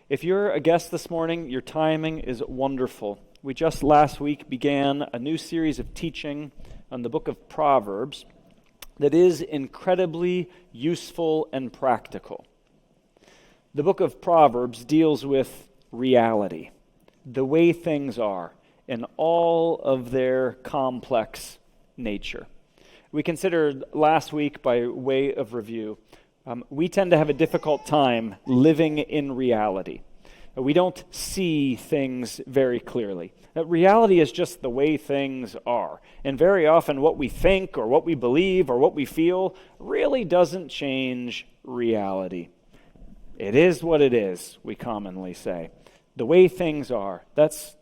If you're a guest this morning, your timing is wonderful. We just last week began a new series of teaching on the book of Proverbs that is incredibly useful and practical. The book of Proverbs deals with reality, the way things are, in all of their complex nature. We considered last week, by way of review, we tend to have a difficult time living in reality. We don't see things very clearly. Reality is just the way things are. And very often what we think or what we believe or what we feel really doesn't change reality. It is what it is, we commonly say. The way things are, that's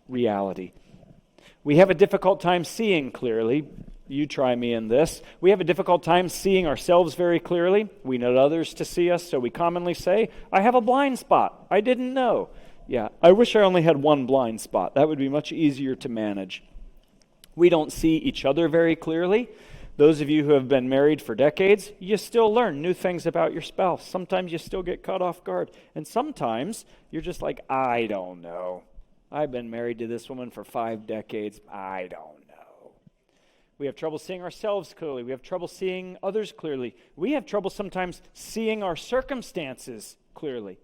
reality. We have a difficult time seeing clearly. You try me in this. We have a difficult time seeing ourselves very clearly. We need others to see us, so we commonly say, I have a blind spot. I didn't know. Yeah, I wish I only had one blind spot. That would be much easier to manage. We don't see each other very clearly. Those of you who have been married for decades, you still learn new things about your spouse. Sometimes you still get caught off guard. And sometimes you're just like, I don't know. I've been married to this woman for 5 decades. I don't know. We have trouble seeing ourselves clearly. We have trouble seeing others clearly. We have trouble sometimes seeing our circumstances clearly.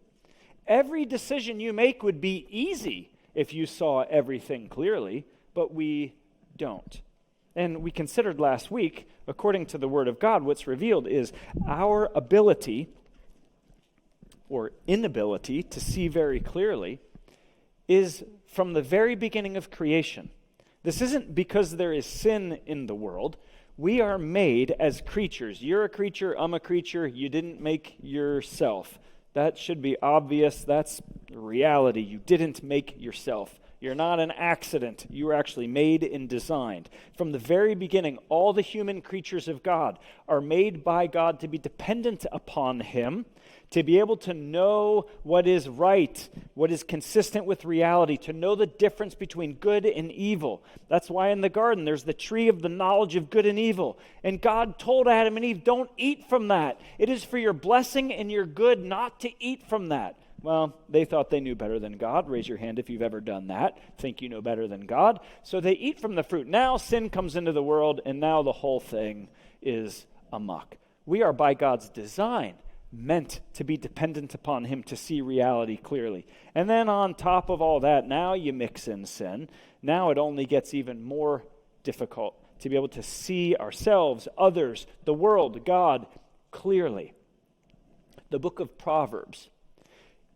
Every decision you make would be easy if you saw everything clearly, but we don't. And we considered last week, according to the Word of God, what's revealed is our ability or inability to see very clearly is from the very beginning of creation. This isn't because there is sin in the world. We are made as creatures. You're a creature, I'm a creature, you didn't make yourself. That should be obvious. That's reality. You didn't make yourself. You're not an accident. You were actually made and designed. From the very beginning, all the human creatures of God are made by God to be dependent upon Him, to be able to know what is right, what is consistent with reality, to know the difference between good and evil. That's why in the garden there's the tree of the knowledge of good and evil. And God told Adam and Eve, don't eat from that. It is for your blessing and your good not to eat from that. Well, they thought they knew better than God. Raise your hand if you've ever done that. Think you know better than God. So they eat from the fruit. Now sin comes into the world, and now the whole thing is amok. We are by God's design meant to be dependent upon Him to see reality clearly. And then on top of all that, now you mix in sin. Now it only gets even more difficult to be able to see ourselves, others, the world, God clearly. The book of Proverbs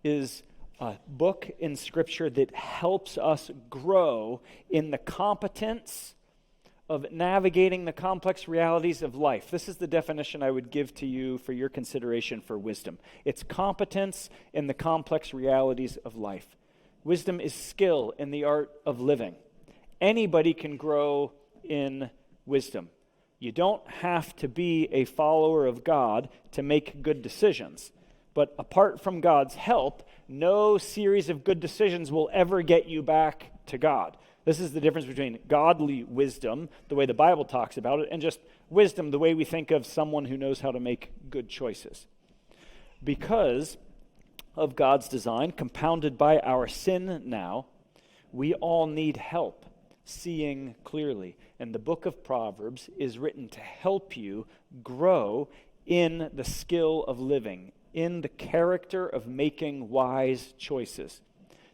is a book in Scripture that helps us grow in the competence of navigating the complex realities of life. This is the definition I would give to you for your consideration for wisdom. It's competence in the complex realities of life. Wisdom is skill in the art of living. Anybody can grow in wisdom. You don't have to be a follower of God to make good decisions. But apart from God's help, no series of good decisions will ever get you back to God. This is the difference between godly wisdom, the way the Bible talks about it, and just wisdom, the way we think of someone who knows how to make good choices. Because of God's design, compounded by our sin now, we all need help seeing clearly. And the book of Proverbs is written to help you grow in the skill of living, in the character of making wise choices,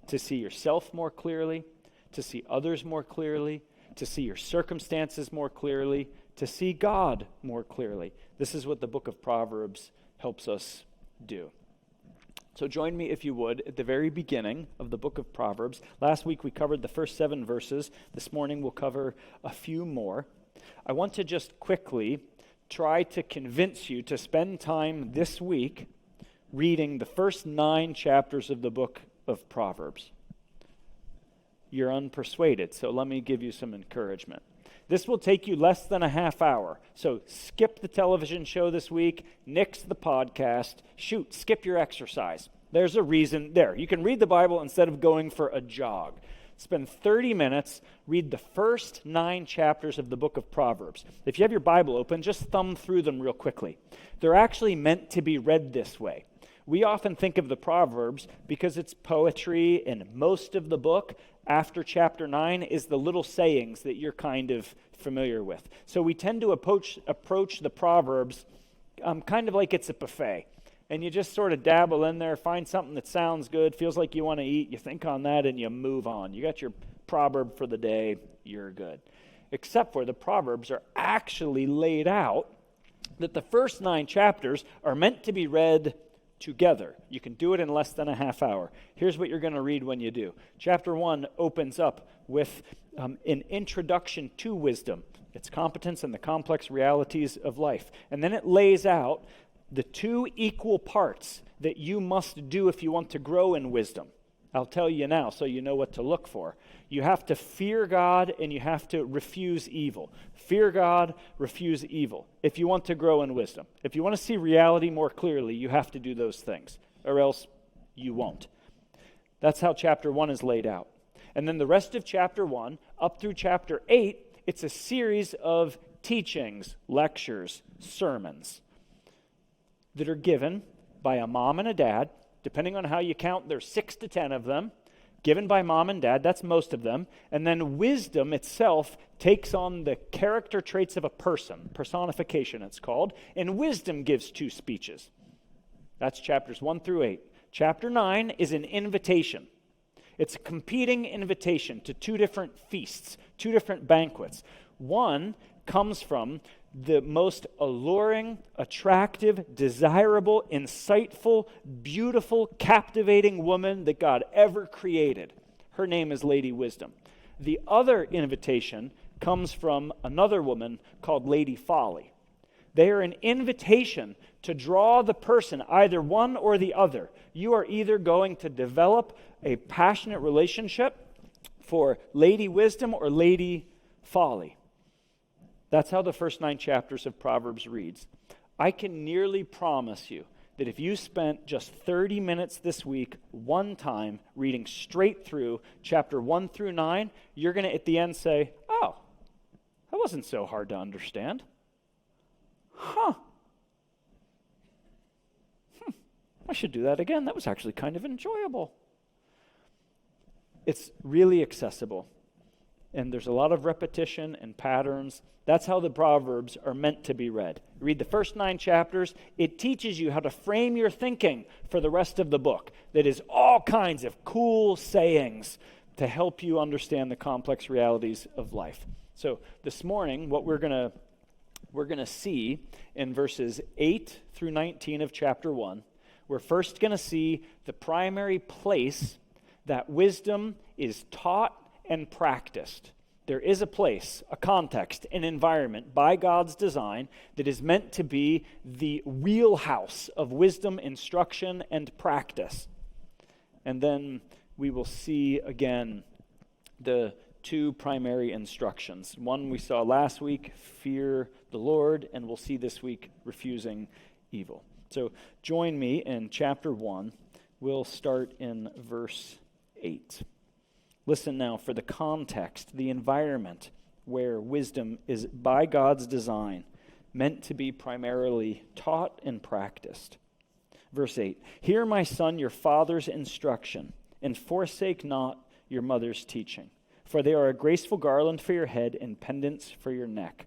to see yourself more clearly, to see others more clearly, to see your circumstances more clearly, to see God more clearly. This is what the book of Proverbs helps us do. So join me, if you would, at the very beginning of the book of Proverbs. Last week we covered the first 7 verses. This morning we'll cover a few more. I want to just quickly try to convince you to spend time this week reading the first 9 chapters of the book of Proverbs. You're unpersuaded, so let me give you some encouragement. This will take you less than a half hour, so skip the television show this week, nix the podcast, skip your exercise. There's a reason there. You can read the Bible instead of going for a jog. Spend 30 minutes, read the first 9 chapters of the book of Proverbs. If you have your Bible open, just thumb through them real quickly. They're actually meant to be read this way. We often think of the Proverbs because it's poetry, and most of the book after chapter 9 is the little sayings that you're kind of familiar with. So we tend to approach the Proverbs kind of like it's a buffet. And you just sort of dabble in there, find something that sounds good, feels like you want to eat, you think on that, and you move on. You got your proverb for the day, you're good. Except for the Proverbs are actually laid out that the first 9 chapters are meant to be read together. You can do it in less than a half hour. Here's what you're going to read when you do. Chapter 1 opens up with an introduction to wisdom, its competence and the complex realities of life. And then it lays out the 2 equal parts that you must do if you want to grow in wisdom. I'll tell you now so you know what to look for. You have to fear God and you have to refuse evil. Fear God, refuse evil if you want to grow in wisdom. If you want to see reality more clearly, you have to do those things, or else you won't. That's how chapter 1 is laid out. And then the rest of chapter 1 up through chapter 8, it's a series of teachings, lectures, sermons that are given by a mom and a dad. Depending on how you count, there's 6 to 10 of them, given by mom and dad. That's most of them. And then wisdom itself takes on the character traits of a person, personification it's called, and wisdom gives 2 speeches. That's chapters 1 through 8. Chapter 9 is an invitation. It's a competing invitation to 2 different feasts, 2 different banquets. One comes from the most alluring, attractive, desirable, insightful, beautiful, captivating woman that God ever created. Her name is Lady Wisdom. The other invitation comes from another woman called Lady Folly. They are an invitation to draw the person, either one or the other. You are either going to develop a passionate relationship for Lady Wisdom or Lady Folly. That's how the first 9 chapters of Proverbs reads. I can nearly promise you that if you spent just 30 minutes this week, one time, reading straight through chapter 1 through 9, you're going to at the end say, oh, that wasn't so hard to understand. I should do that again. That was actually kind of enjoyable. It's really accessible. And there's a lot of repetition and patterns. That's how the Proverbs are meant to be read. Read the first 9 chapters. It teaches you how to frame your thinking for the rest of the book. That is all kinds of cool sayings to help you understand the complex realities of life. So this morning, what we're going to see in verses 8 through 19 of chapter 1, we're first going to see the primary place that wisdom is taught and practiced. There is a place, a context, an environment by God's design that is meant to be the wheelhouse of wisdom, instruction, and practice. And then we will see again the 2 primary instructions. One we saw last week, fear the Lord, and we'll see this week, refusing evil. So join me in chapter 1. We'll start in verse 8. Listen now for the context, the environment where wisdom is by God's design meant to be primarily taught and practiced. Verse 8, hear, my son, your father's instruction, and forsake not your mother's teaching, for they are a graceful garland for your head and pendants for your neck.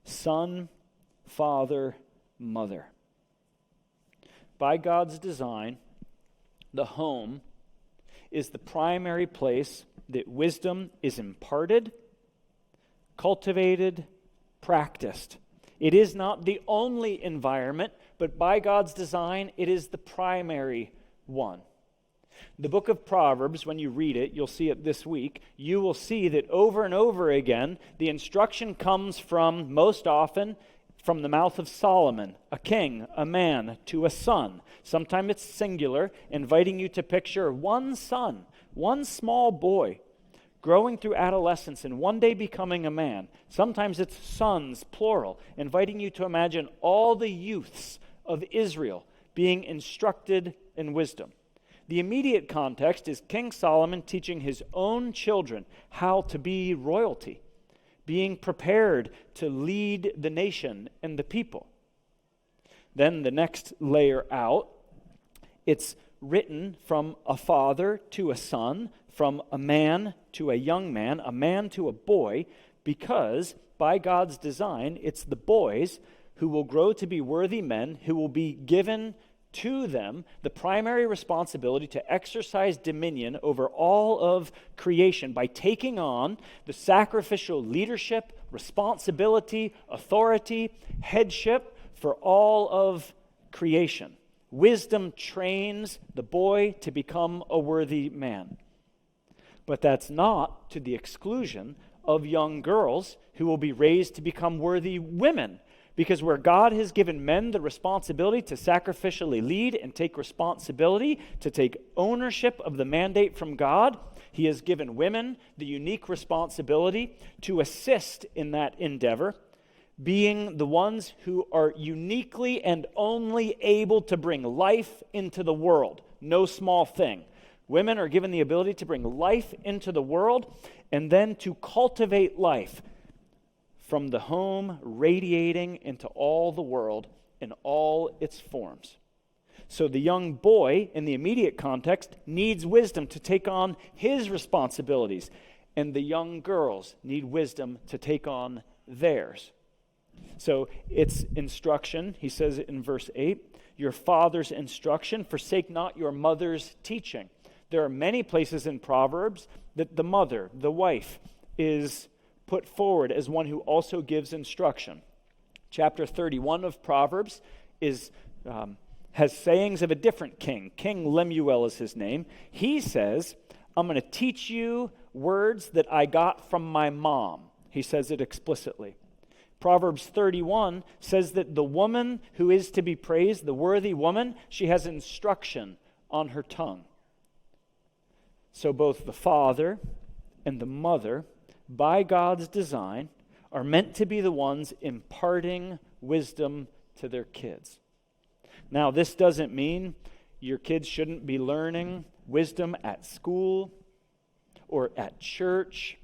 Son, father, mother. By God's design, the home is the primary place that wisdom is imparted, cultivated, practiced. It is not the only environment, but by God's design, it is the primary one. The book of Proverbs, when you read it, you'll see it this week, you will see that over and over again, the instruction comes from, most often, from the mouth of Solomon, a king, a man, to a son. Sometimes it's singular, inviting you to picture one son, one small boy, growing through adolescence and one day becoming a man. Sometimes it's sons, plural, inviting you to imagine all the youths of Israel being instructed in wisdom. The immediate context is King Solomon teaching his own children how to be royalty, being prepared to lead the nation and the people. Then the next layer out It's written from a father to a son, from a man to a young man, a man to a boy, because by God's design, it's the boys who will grow to be worthy men, who will be given to them the primary responsibility to exercise dominion over all of creation by taking on the sacrificial leadership, responsibility, authority, headship for all of creation. Wisdom trains the boy to become a worthy man. But that's not to the exclusion of young girls who will be raised to become worthy women. Because where God has given men the responsibility to sacrificially lead and take responsibility, to take ownership of the mandate from God, He has given women the unique responsibility to assist in that endeavor, being the ones who are uniquely and only able to bring life into the world. No small thing. Women are given the ability to bring life into the world and then to cultivate life from the home radiating into all the world in all its forms. So the young boy, in the immediate context, needs wisdom to take on his responsibilities, and the young girls need wisdom to take on theirs. So it's instruction, he says it in verse 8, your father's instruction, forsake not your mother's teaching. There are many places in Proverbs that the mother, the wife, is put forward as one who also gives instruction. Chapter 31 of Proverbs has sayings of a different king. King Lemuel is his name. He says, I'm going to teach you words that I got from my mom. He says it explicitly. Proverbs 31 says that the woman who is to be praised, the worthy woman, she has instruction on her tongue. So both the father and the mother, by God's design, are meant to be the ones imparting wisdom to their kids. Now, this doesn't mean your kids shouldn't be learning wisdom at school or at church.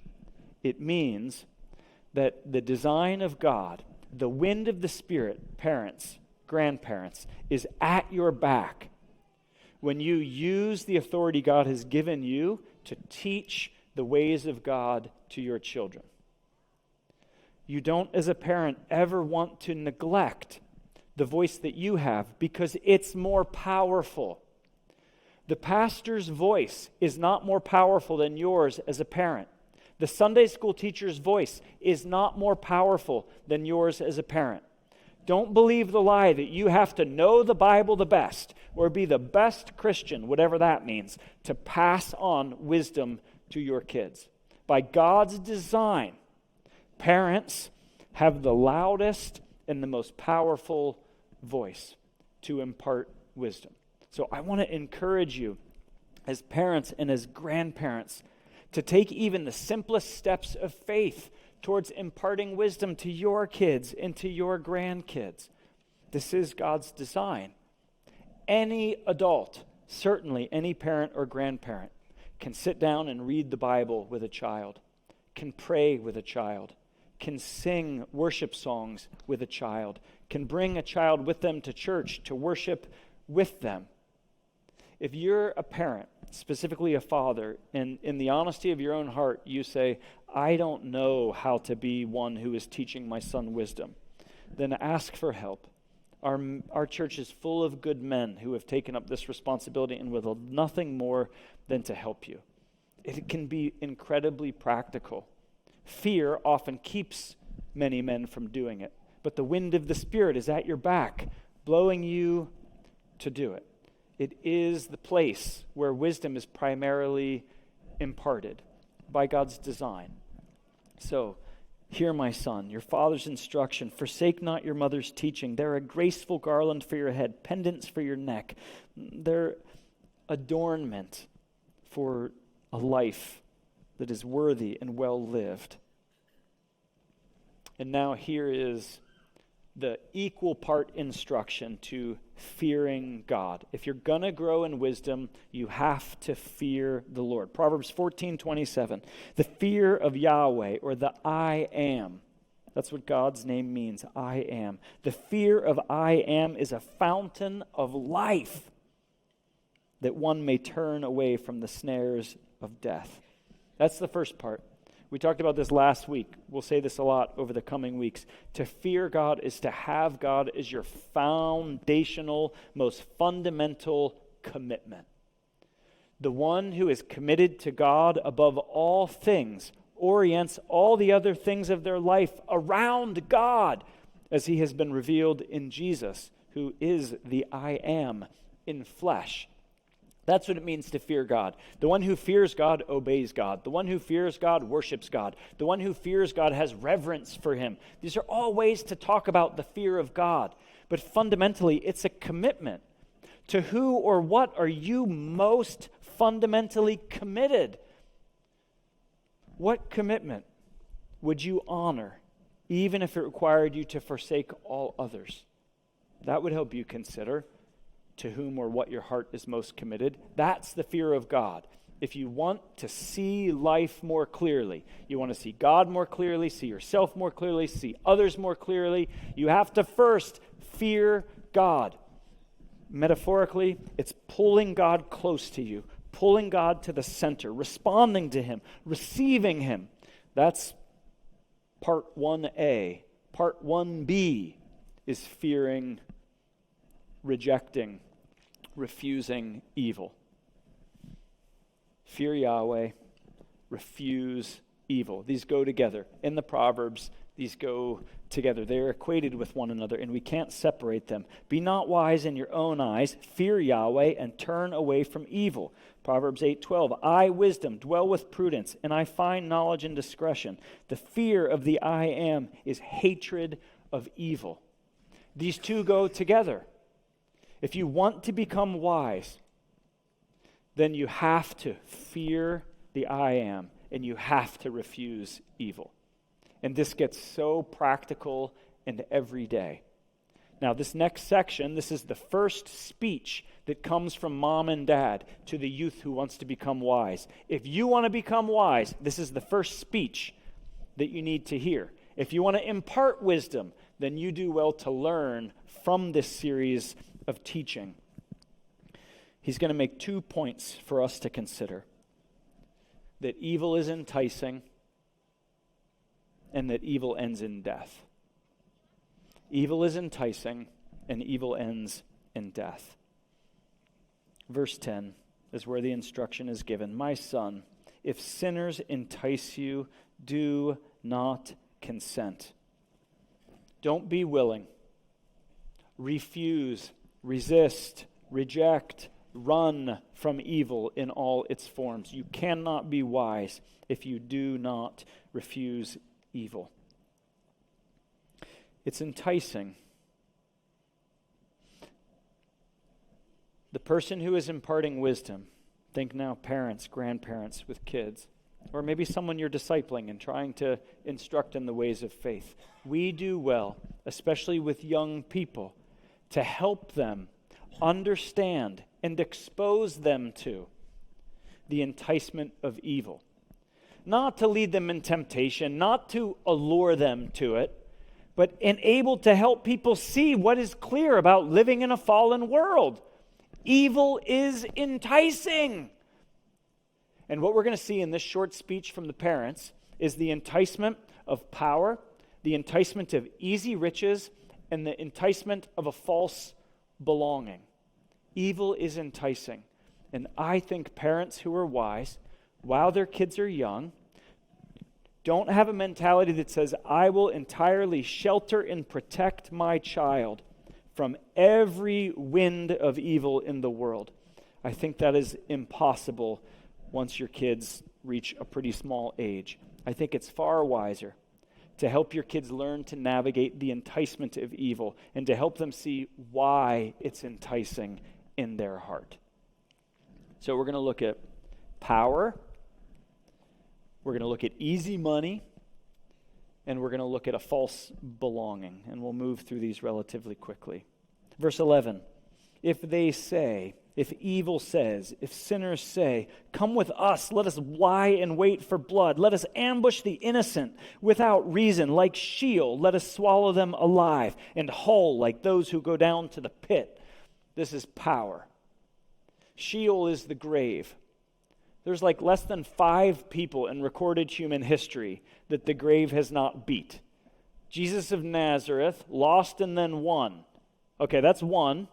It means that the design of God, the wind of the Spirit, parents, grandparents, is at your back when you use the authority God has given you to teach the ways of God to your children. You don't, as a parent, ever want to neglect the voice that you have because it's more powerful. The pastor's voice is not more powerful than yours as a parent. The Sunday school teacher's voice is not more powerful than yours as a parent. Don't believe the lie that you have to know the Bible the best or be the best Christian, whatever that means, to pass on wisdom to your kids. By God's design, parents have the loudest and the most powerful voice to impart wisdom. So I want to encourage you as parents and as grandparents to take even the simplest steps of faith towards imparting wisdom to your kids and to your grandkids. This is God's design. Any adult, certainly any parent or grandparent, can sit down and read the Bible with a child, can pray with a child, can sing worship songs with a child, can bring a child with them to church to worship with them. If you're a parent, specifically a father, and in the honesty of your own heart, you say, I don't know how to be one who is teaching my son wisdom, then ask for help. Our church is full of good men who have taken up this responsibility and with nothing more than to help you. It can be incredibly practical. Fear often keeps many men from doing it, but the wind of the Spirit is at your back, blowing you to do it. It is the place where wisdom is primarily imparted by God's design. So, hear my son, your father's instruction. Forsake not your mother's teaching. They're a graceful garland for your head, pendants for your neck. They're adornment for a life that is worthy and well lived. And now here is the equal part instruction to fearing God. If you're going to grow in wisdom, you have to fear the Lord. Proverbs 14:27. The fear of Yahweh, or the I am. That's what God's name means, I am. The fear of I am is a fountain of life. that one may turn away from the snares of death. That's the first part. We talked about this last week. We'll say this a lot over the coming weeks. To fear God is to have God as your foundational, most fundamental commitment. The one who is committed to God above all things orients all the other things of their life around God, as he has been revealed in Jesus, who is the I am in flesh. That's what it means to fear God. The one who fears God obeys God. The one who fears God worships God. The one who fears God has reverence for him. These are all ways to talk about the fear of God. But fundamentally, it's a commitment. To who or what are you most fundamentally committed? What commitment would you honor, even if it required you to forsake all others? That would help you consider to whom or what your heart is most committed. That's the fear of God. If you want to see life more clearly, you want to see God more clearly, see yourself more clearly, see others more clearly, you have to first fear God. Metaphorically, it's pulling God close to you, pulling God to the center, responding to him, receiving him. That's part 1A. Part 1B is fearing, rejecting, refusing evil. Fear Yahweh, refuse evil. These go together. In the Proverbs, these go together. They are equated with one another, and we can't separate them. Be not wise in your own eyes. Fear Yahweh and turn away from evil. Proverbs 8:12. I, wisdom, dwell with prudence, and I find knowledge and discretion. The fear of the I am is hatred of evil. These two go together. If you want to become wise, then you have to fear the I am, and you have to refuse evil. And this gets so practical and everyday. Now, this next section, this is the first speech that comes from mom and dad to the youth who wants to become wise. If you want to become wise, this is the first speech that you need to hear. If you want to impart wisdom, then you do well to learn from this series of teaching. He's going to make 2 points for us to consider. That evil is enticing, and that evil ends in death. Evil is enticing, and evil ends in death. Verse 10 is where the instruction is given. My son, if sinners entice you, do not consent. Don't be willing. Refuse, resist, reject, run from evil in all its forms. You cannot be wise if you do not refuse evil. It's enticing. The person who is imparting wisdom, think now parents, grandparents with kids, or maybe someone you're discipling and trying to instruct in the ways of faith. We do well, especially with young people, to help them understand and expose them to the enticement of evil. Not to lead them in temptation, not to allure them to it, but enable to help people see what is clear about living in a fallen world. Evil is enticing. And what we're going to see in this short speech from the parents is the enticement of power, the enticement of easy riches, and the enticement of a false belonging. Evil is enticing. And I think parents who are wise, while their kids are young, don't have a mentality that says, I will entirely shelter and protect my child from every wind of evil in the world. I think that is impossible once your kids reach a pretty small age. I think it's far wiser to help your kids learn to navigate the enticement of evil and to help them see why it's enticing in their heart. So we're going to look at power, we're going to look at easy money, and we're going to look at a false belonging. And we'll move through these relatively quickly. Verse 11, if evil says, if sinners say, come with us, let us lie in wait for blood. Let us ambush the innocent without reason. Like Sheol, let us swallow them alive, and whole like those who go down to the pit. This is power. Sheol is the grave. There's like less than 5 people in recorded human history that the grave has not beat. Jesus of Nazareth, lost and then won. Okay, that's one.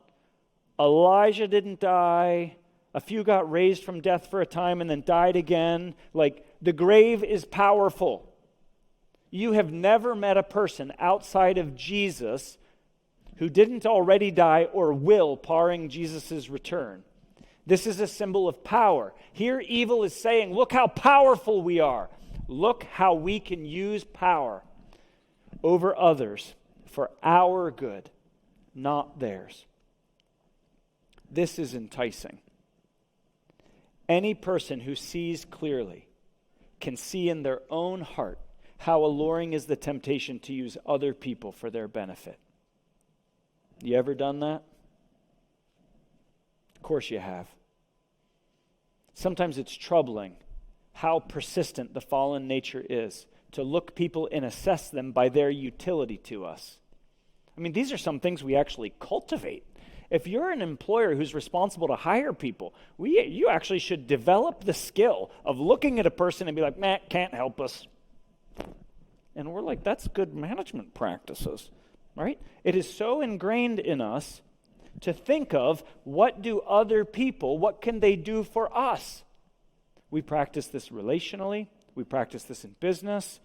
Elijah didn't die. A few got raised from death for a time and then died again. Like, the grave is powerful. You have never met a person outside of Jesus who didn't already die or will, barring Jesus' return. This is a symbol of power. Here, evil is saying, look how powerful we are. Look how we can use power over others for our good, not theirs. This is enticing. Any person who sees clearly can see in their own heart how alluring is the temptation to use other people for their benefit. You ever done that? Of course you have. Sometimes it's troubling how persistent the fallen nature is to look people and assess them by their utility to us. I mean, these are some things we actually cultivate. If you're an employer who's responsible to hire people, you actually should develop the skill of looking at a person and be like, "Nah, can't help us." And we're like, that's good management practices, right? It is so ingrained in us to think of what do other people, what can they do for us? We practice this relationally. We practice this in business.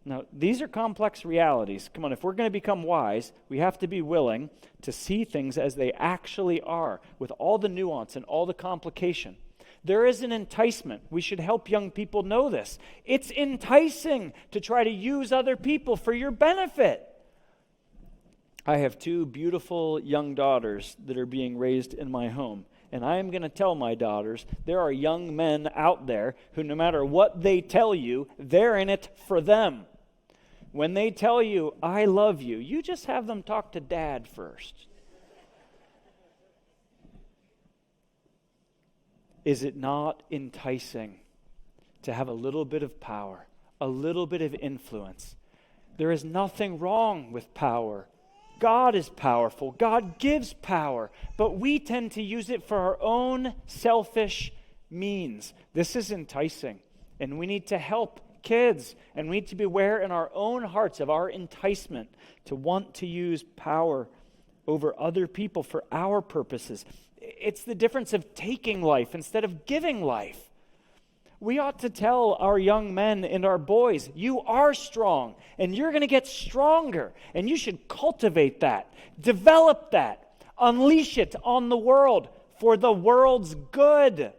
Now, these are complex realities. Come on, if we're going to become wise, we have to be willing to see things as they actually are, with all the nuance and all the complication. There is an enticement. We should help young people know this. It's enticing to try to use other people for your benefit. I have 2 beautiful young daughters that are being raised in my home. And I am going to tell my daughters, there are young men out there who no matter what they tell you, they're in it for them. When they tell you, I love you, you just have them talk to dad first. Is it not enticing to have a little bit of power, a little bit of influence? There is nothing wrong with power. God is powerful. God gives power, but we tend to use it for our own selfish means. This is enticing, and we need to help kids, and we need to be aware in our own hearts of our enticement to want to use power over other people for our purposes. It's the difference of taking life instead of giving life. We ought to tell our young men and our boys, you are strong, and you're going to get stronger, and you should cultivate that, develop that, unleash it on the world for the world's good.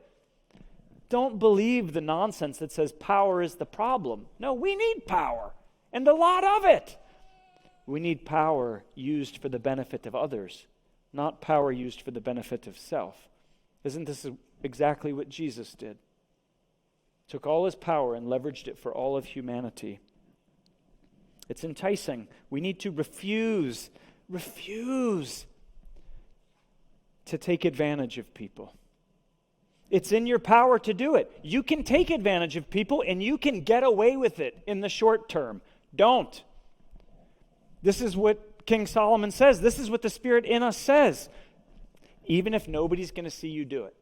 Don't believe the nonsense that says power is the problem. No, we need power, and a lot of it. We need power used for the benefit of others, not power used for the benefit of self. Isn't this exactly what Jesus did? Took all his power and leveraged it for all of humanity. It's enticing. We need to refuse to take advantage of people. It's in your power to do it. You can take advantage of people and you can get away with it in the short term. Don't. This is what King Solomon says. This is what the Spirit in us says. Even if nobody's going to see you do it.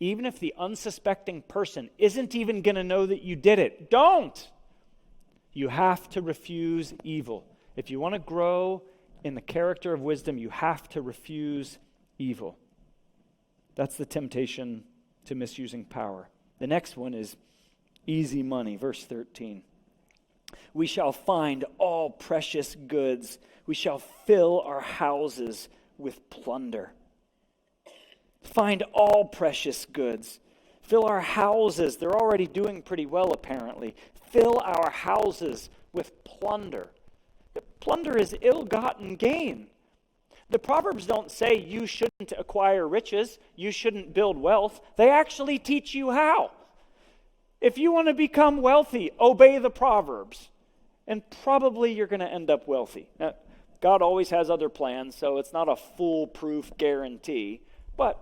Even if the unsuspecting person isn't even going to know that you did it, don't. You have to refuse evil. If you want to grow in the character of wisdom, you have to refuse evil. That's the temptation to misusing power. The next one is easy money, verse 13. We shall find all precious goods. We shall fill our houses with plunder. Find all precious goods. Fill our houses. They're already doing pretty well, apparently. Fill our houses with plunder. Plunder is ill-gotten gain. The Proverbs don't say you shouldn't acquire riches, you shouldn't build wealth. They actually teach you how. If you want to become wealthy, obey the Proverbs. And probably you're going to end up wealthy. Now, God always has other plans, so it's not a foolproof guarantee. But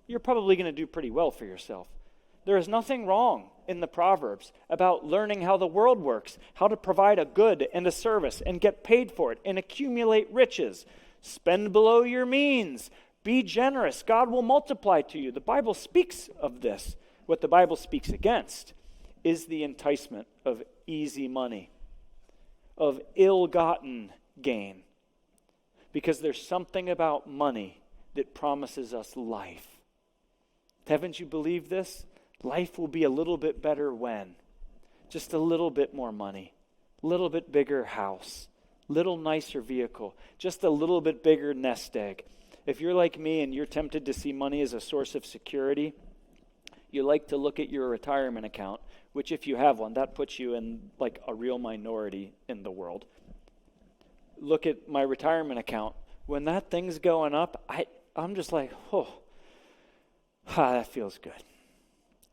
you're probably going to do pretty well for yourself. There is nothing wrong in the Proverbs about learning how the world works, how to provide a good and a service and get paid for it and accumulate riches. Spend below your means. Be generous. God will multiply to you. The Bible speaks of this. What the Bible speaks against is the enticement of easy money, of ill-gotten gain. Because there's something about money that promises us life. Haven't you believed this? Life will be a little bit better when? Just a little bit more money, a little bit bigger house, little nicer vehicle, just a little bit bigger nest egg. If you're like me and you're tempted to see money as a source of security, you like to look at your retirement account, which if you have one, that puts you in like a real minority in the world. Look at my retirement account. When that thing's going up, I'm just like, that feels good.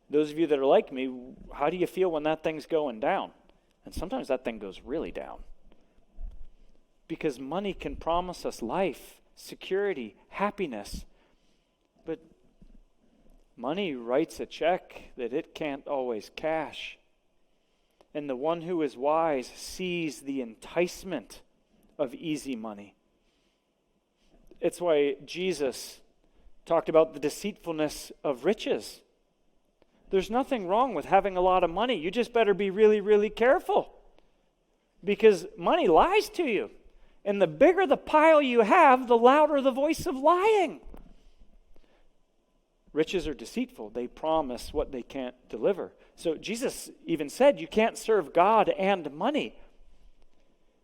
Those of you that are like me, how do you feel when that thing's going down? And sometimes that thing goes really down. Because money can promise us life, security, happiness. But money writes a check that it can't always cash. And the one who is wise sees the enticement of easy money. It's why Jesus talked about the deceitfulness of riches. There's nothing wrong with having a lot of money. You just better be really, really careful. Because money lies to you. And the bigger the pile you have, the louder the voice of lying. Riches are deceitful. They promise what they can't deliver. So Jesus even said you can't serve God and money.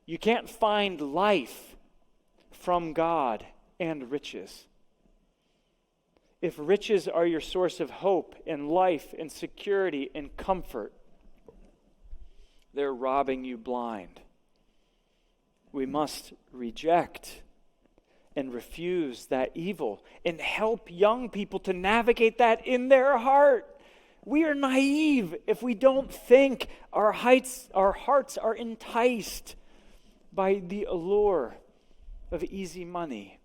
You can't find life from God and riches. If riches are your source of hope and life and security and comfort, they're robbing you blind. We must reject and refuse that evil and help young people to navigate that in their heart. We are naive if we don't think our hearts are enticed by the allure of easy money.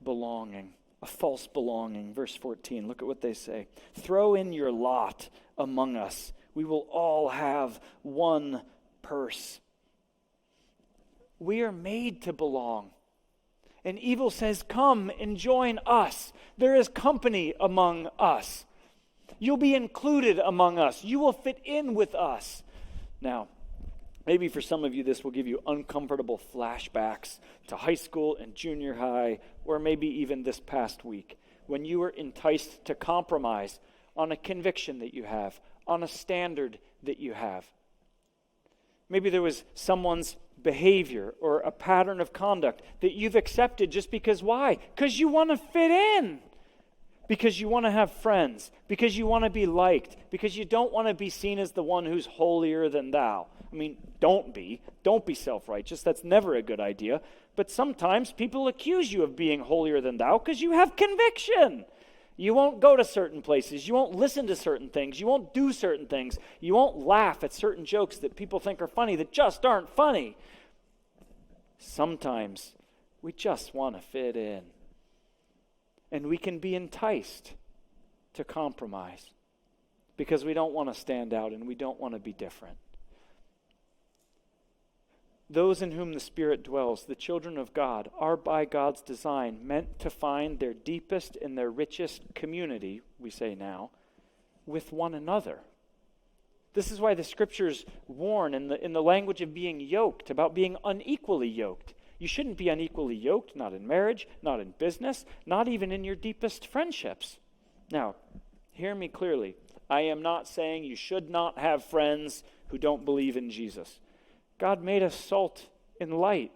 Belonging, a false belonging. Verse 14, look at what they say. Throw in your lot among us. We will all have one purse. We are made to belong. And evil says, come and join us. There is company among us. You'll be included among us. You will fit in with us. Now, maybe for some of you, this will give you uncomfortable flashbacks to high school and junior high, or maybe even this past week, when you were enticed to compromise on a conviction that you have, on a standard that you have. Maybe there was someone's behavior or a pattern of conduct that you've accepted just because why? Because you want to fit in. Because you want to have friends. Because you want to be liked. Because you don't want to be seen as the one who's holier than thou. I mean, don't be self-righteous. That's never a good idea. But sometimes people accuse you of being holier than thou because you have conviction. You won't go to certain places. You won't listen to certain things. You won't do certain things. You won't laugh at certain jokes that people think are funny that just aren't funny. Sometimes we just want to fit in. And we can be enticed to compromise because we don't want to stand out and we don't want to be different. Those in whom the Spirit dwells, the children of God, are by God's design meant to find their deepest and their richest community, we say now, with one another. This is why the Scriptures warn in the language of being yoked, about being unequally yoked. You shouldn't be unequally yoked, not in marriage, not in business, not even in your deepest friendships. Now, hear me clearly. I am not saying you should not have friends who don't believe in Jesus. God made us salt and light.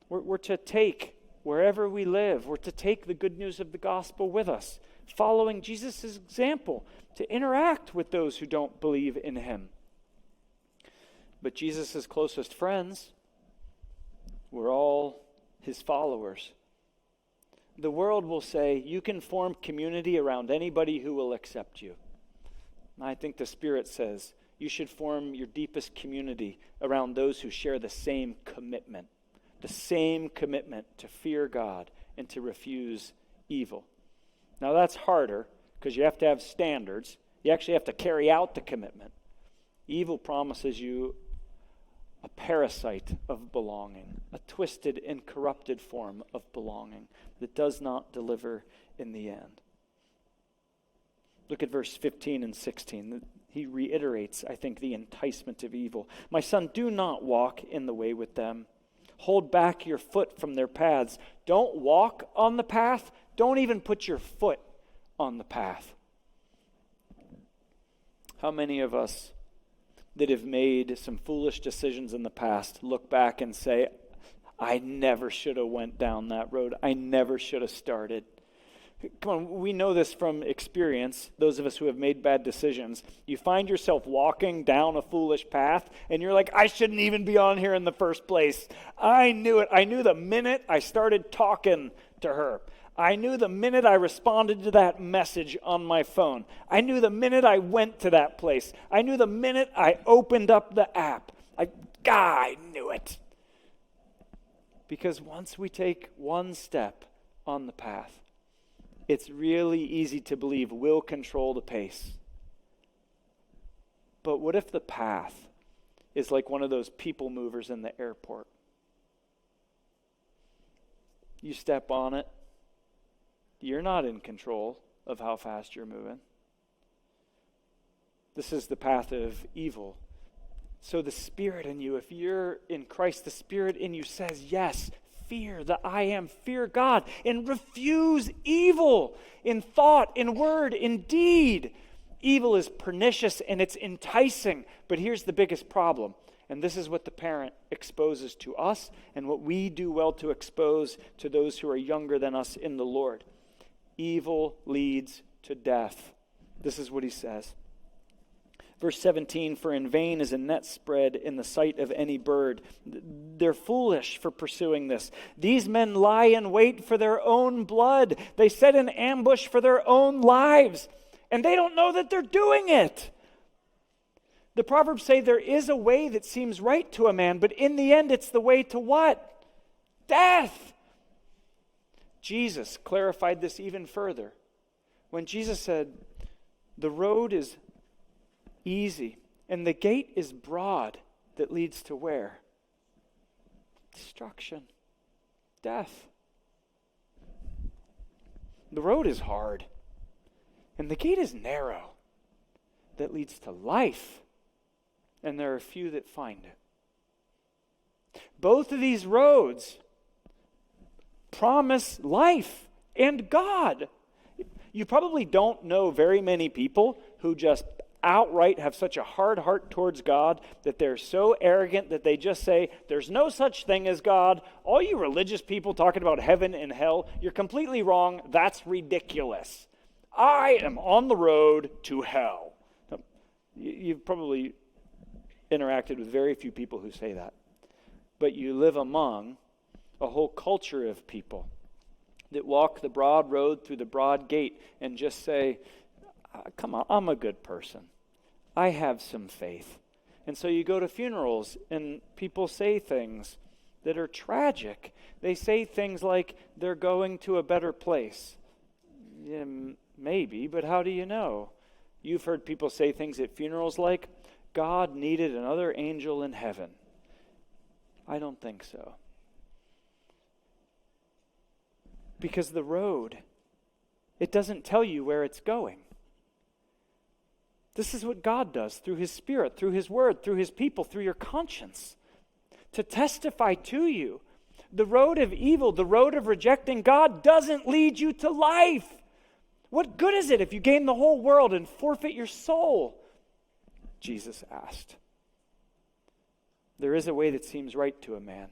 We're to take wherever we live. We're to take the good news of the gospel with us, following Jesus' example, to interact with those who don't believe in him. But Jesus' closest friends were all his followers. The world will say, you can form community around anybody who will accept you. And I think the Spirit says, you should form your deepest community around those who share the same commitment to fear God and to refuse evil. Now that's harder because you have to have standards. You actually have to carry out the commitment. Evil promises you a parasite of belonging, a twisted and corrupted form of belonging that does not deliver in the end. Look at verse 15 and 16. He reiterates, I think, the enticement of evil. My son, do not walk in the way with them. Hold back your foot from their paths. Don't walk on the path. Don't even put your foot on the path. How many of us that have made some foolish decisions in the past look back and say, I never should have went down that road. I never should have started. Come on, we know this from experience, those of us who have made bad decisions. You find yourself walking down a foolish path, and you're like, I shouldn't even be on here in the first place. I knew it. I knew the minute I started talking to her. I knew the minute I responded to that message on my phone. I knew the minute I went to that place. I knew the minute I opened up the app. I knew it. Because once we take one step on the path, it's really easy to believe we'll control the pace. But what if the path is like one of those people movers in the airport? You step on it, you're not in control of how fast you're moving. This is the path of evil. So the Spirit in you, if you're in Christ, the Spirit in you says, yes, fear the I am, fear God, and refuse evil in thought, in word, in deed. Evil is pernicious and it's enticing, but here's the biggest problem, and this is what the parent exposes to us and what we do well to expose to those who are younger than us in the Lord. Evil leads to death. This is what he says. Verse 17, for in vain is a net spread in the sight of any bird. They're foolish for pursuing this. These men lie in wait for their own blood. They set an ambush for their own lives, and they don't know that they're doing it. The Proverbs say there is a way that seems right to a man, but in the end it's the way to what? Death. Jesus clarified this even further when Jesus said, the road is easy, and the gate is broad that leads to where? Destruction, death. The road is hard, and the gate is narrow that leads to life, and there are few that find it. Both of these roads promise life and God. You probably don't know very many people who just outright have such a hard heart towards God that they're so arrogant that they just say, there's no such thing as God. All you religious people talking about heaven and hell, you're completely wrong. That's ridiculous. I am on the road to hell. You've probably interacted with very few people who say that. But you live among a whole culture of people that walk the broad road through the broad gate and just say, come on, I'm a good person. I have some faith. And so you go to funerals and people say things that are tragic. They say things like they're going to a better place. Yeah, maybe, but how do you know? You've heard people say things at funerals like, God needed another angel in heaven. I don't think so. Because the road, it doesn't tell you where it's going. This is what God does through His Spirit, through His Word, through His people, through your conscience, to testify to you. The road of evil, the road of rejecting God doesn't lead you to life. What good is it if you gain the whole world and forfeit your soul? Jesus asked. There is a way that seems right to a man.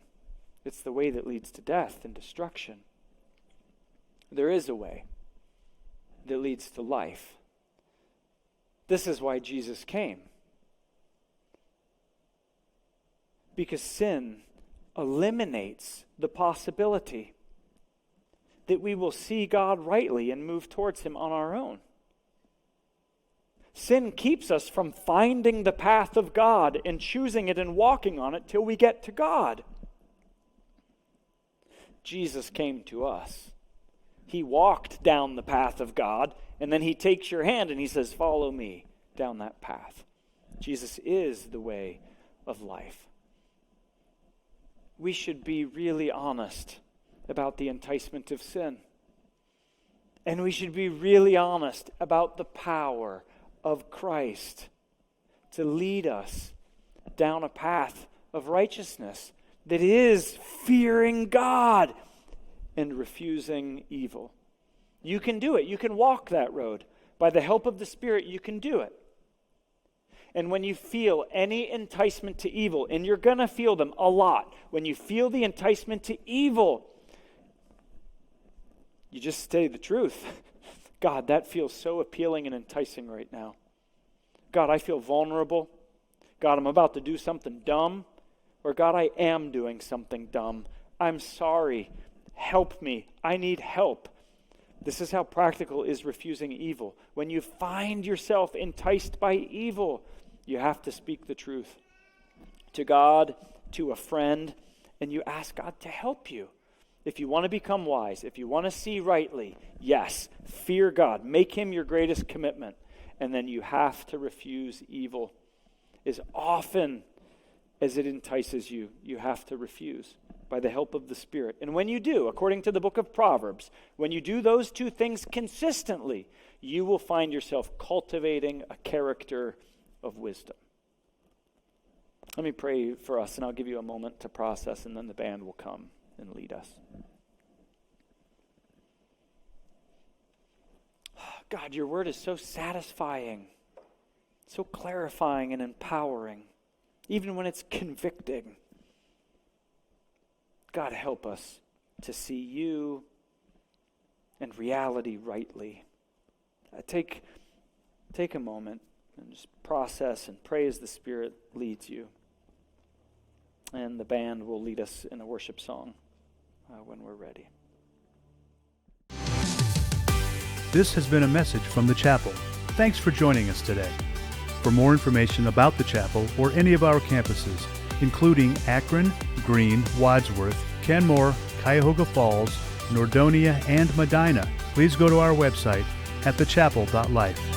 It's the way that leads to death and destruction. There is a way that leads to life. This is why Jesus came. Because sin eliminates the possibility that we will see God rightly and move towards Him on our own. Sin keeps us from finding the path of God and choosing it and walking on it till we get to God. Jesus came to us. He walked down the path of God, and then He takes your hand and He says, follow me down that path. Jesus is the way of life. we should be really honest about the enticement of sin. And we should be really honest about the power of Christ to lead us down a path of righteousness that is fearing God and refusing evil. You can do it. You can walk that road. By the help of the Spirit, you can do it. And when you feel any enticement to evil, and you're going to feel them a lot, when you feel the enticement to evil, you just say the truth. God, that feels so appealing and enticing right now. God, I feel vulnerable. God, I'm about to do something dumb. Or God, I am doing something dumb. I'm sorry. Help me. I need help. This is how practical is refusing evil. When you find yourself enticed by evil, you have to speak the truth to God, to a friend, and you ask God to help you. If you want to become wise, if you want to see rightly, yes, fear God. Make him your greatest commitment. And then you have to refuse evil. As often as it entices you, you have to refuse by the help of the Spirit. And when you do, according to the book of Proverbs, when you do those two things consistently, you will find yourself cultivating a character of wisdom. Let me pray for us, and I'll give you a moment to process, and then the band will come and lead us. God, your word is so satisfying, so clarifying and empowering, even when it's convicting. God, help us to see you and reality rightly. Take a moment and just process and pray as the Spirit leads you. And the band will lead us in a worship song when we're ready. This has been a message from the chapel. Thanks for joining us today. For more information about the chapel or any of our campuses, including Akron, Greene, Wadsworth, Kenmore, Cuyahoga Falls, Nordonia, and Medina, please go to our website at thechapel.life.